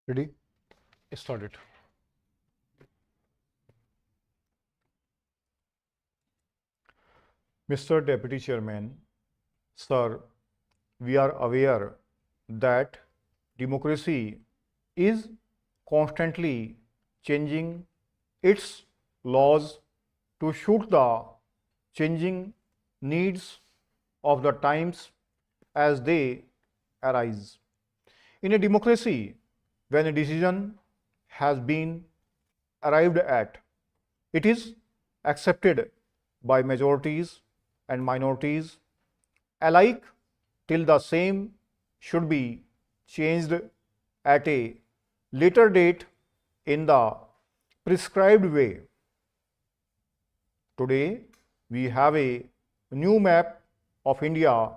Ready? Start it. Mr. Deputy Chairman, sir, we are aware that democracy is constantly changing its laws to suit the changing needs of the times as they arise. In a democracy, when a decision has been arrived at, it is accepted by majorities and minorities alike till the same should be changed at a later date in the prescribed way. Today, we have a new map of India,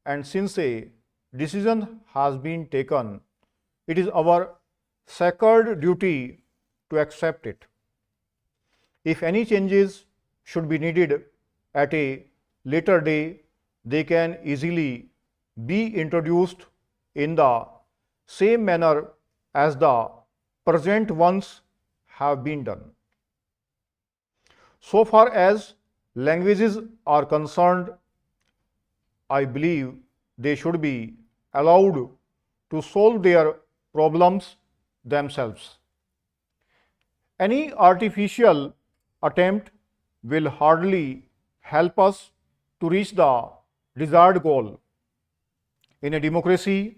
and since a decision has been taken, it is our sacred duty to accept it. If any changes should be needed at a later day, they can easily be introduced in the same manner as the present ones have been done. So far as languages are concerned, I believe they should be allowed to solve their problems themselves. Any artificial attempt will hardly help us to reach the desired goal. In a democracy,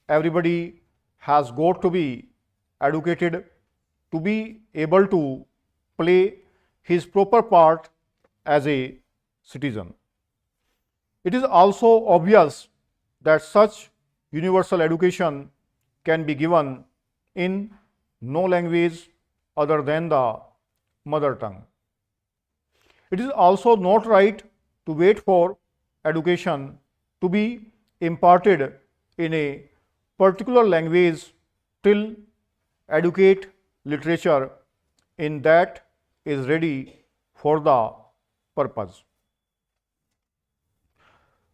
everybody has got to be educated to be able to play his proper part as a citizen. It is also obvious that such universal education can be given in no language other than the mother tongue. It is also not right to wait for education to be imparted in a particular language till adequate literature in that is ready for the purpose.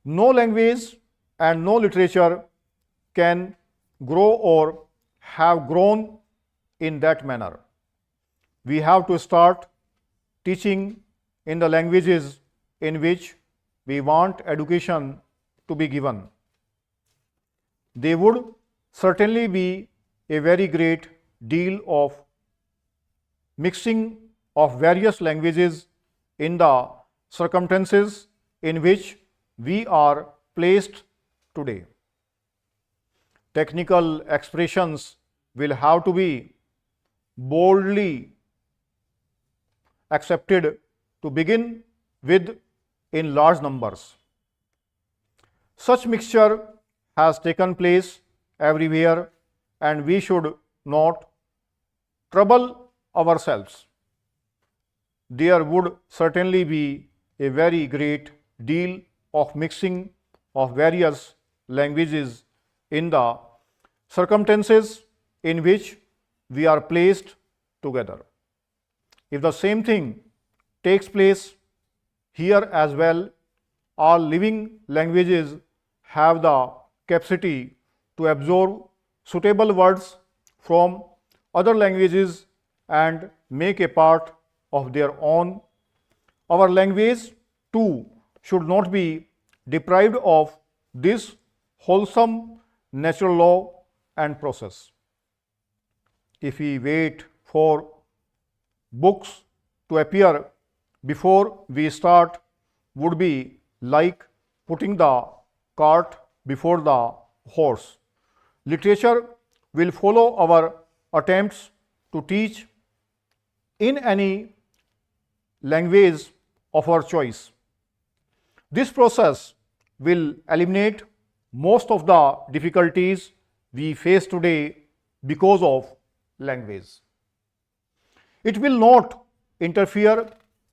No language and no literature can grow or have grown in that manner. We have to start teaching in the languages in which we want education to be given. There would certainly be a very great deal of mixing of various languages in the circumstances in which we are placed today. Technical expressions will have to be boldly accepted to begin with in large numbers. Such mixture has taken place everywhere, and we should not trouble ourselves. There would certainly be a very great deal of mixing of various languages in the circumstances in which we are placed together. If the same thing takes place here as well, all living languages have the capacity to absorb suitable words from other languages and make a part of their own. Our language too should not be deprived of this wholesome natural law and process. If we wait for books to appear before we start, would be like putting the cart before the horse. Literature will follow our attempts to teach in any language of our choice. This process will eliminate most of the difficulties we face today because of language. It will not interfere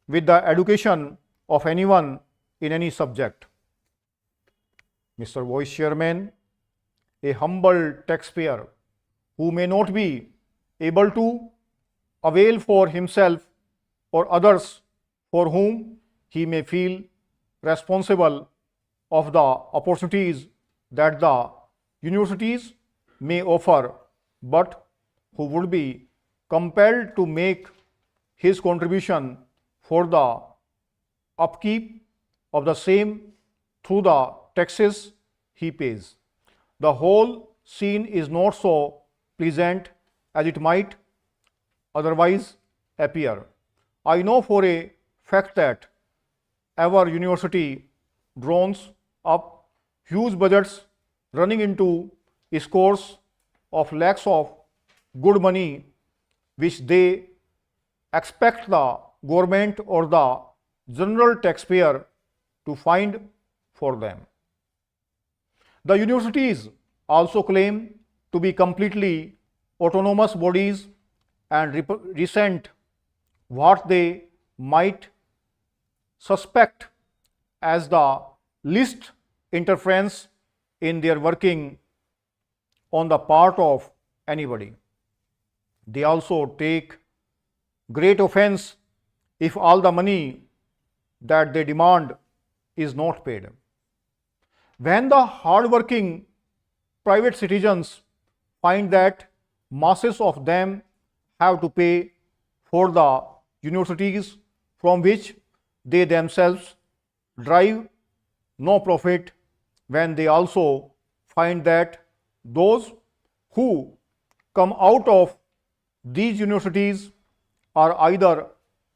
with the education of anyone in any subject. Mr. Vice Chairman, a humble taxpayer who may not be able to avail for himself or others for whom he may feel responsible of the opportunities that the universities may offer, but who would be compelled to make his contribution for the upkeep of the same through the taxes he pays. The whole scene is not so pleasant as it might otherwise appear. I know for a fact that our university drones up huge budgets running into scores of lakhs of good money which they expect the government or the general taxpayer to find for them. The universities also claim to be completely autonomous bodies and resent what they might suspect as the least interference in their working on the part of anybody. They also take great offense if all the money that they demand is not paid. When the hard-working private citizens find that masses of them have to pay for the universities from which they themselves derive no profit, when they also find that those who come out of these universities are either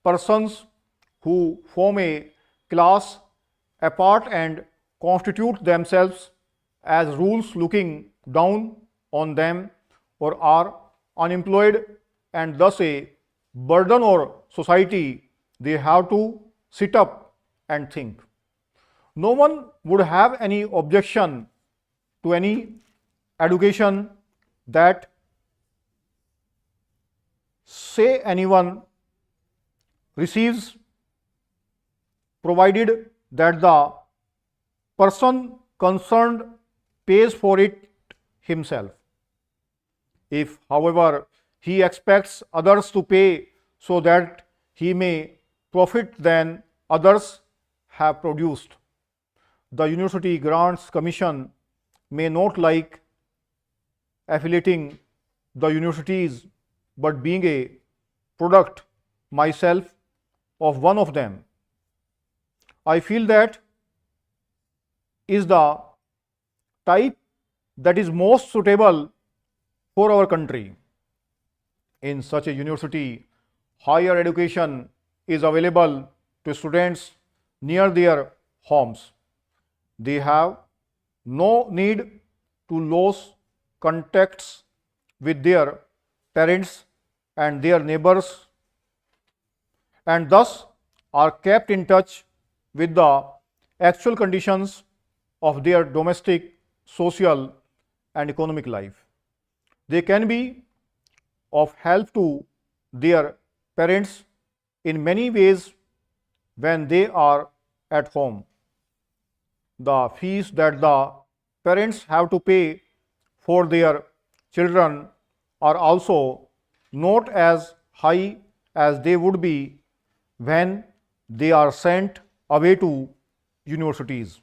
persons who form a class apart and constitute themselves as rules looking down on them, or are unemployed and thus a burden on society, they have to sit up and think. No one would have any objection to any education that, say, anyone receives, provided that the person concerned pays for it himself. If, however, he expects others to pay so that he may profit than others have produced, the University Grants Commission may not like affiliating the universities, but being a product myself of one of them, I feel that is the type that is most suitable for our country. In such a university, higher education is available to students near their homes. They have no need to lose contacts with their parents and their neighbors, and thus are kept in touch with the actual conditions of their domestic, social, and economic life. They can be of help to their parents in many ways when they are at home. The fees that the parents have to pay for their children are also not as high as they would be when they are sent away to universities.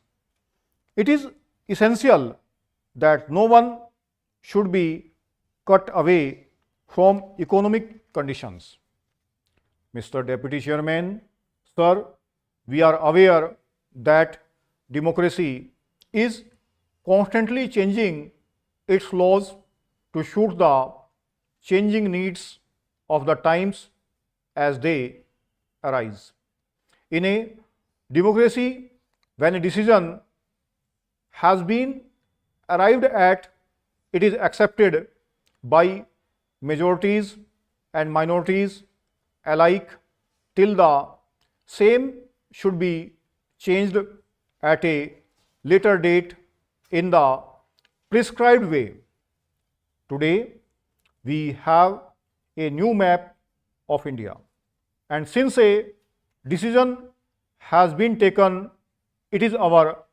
It is essential that no one should be cut away from economic conditions. Mr. Deputy Chairman, sir, we are aware that democracy is constantly changing its laws to suit the changing needs of the times as they arise. In a democracy, when a decision has been arrived at, it is accepted by majorities and minorities alike till the same should be changed at a later date in the prescribed way. Today, we have a new map of India, and since a decision has been taken, it is our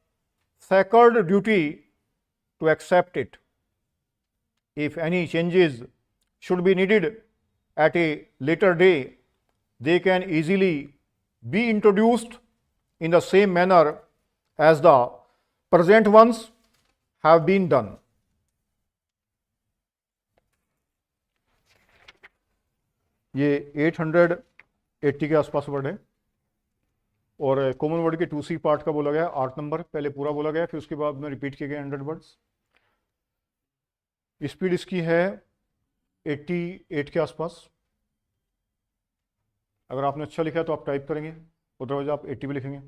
sacred duty to accept it. If any changes should be needed at a later day, they can easily be introduced in the same manner as the present ones have been done. ये 880 के आसपास word है और common word के 2C part का बोला गया 8 number, पहले पूरा बोला गया फिर उसके बाद में रिपीट किए गए 100 वर्ड्स। स्पीड इसकी है 88 के आसपास। अगर आपने अच्छा लिखा है तो आप टाइप करेंगे, अदरवाइज आप 80 भी लिखेंगे।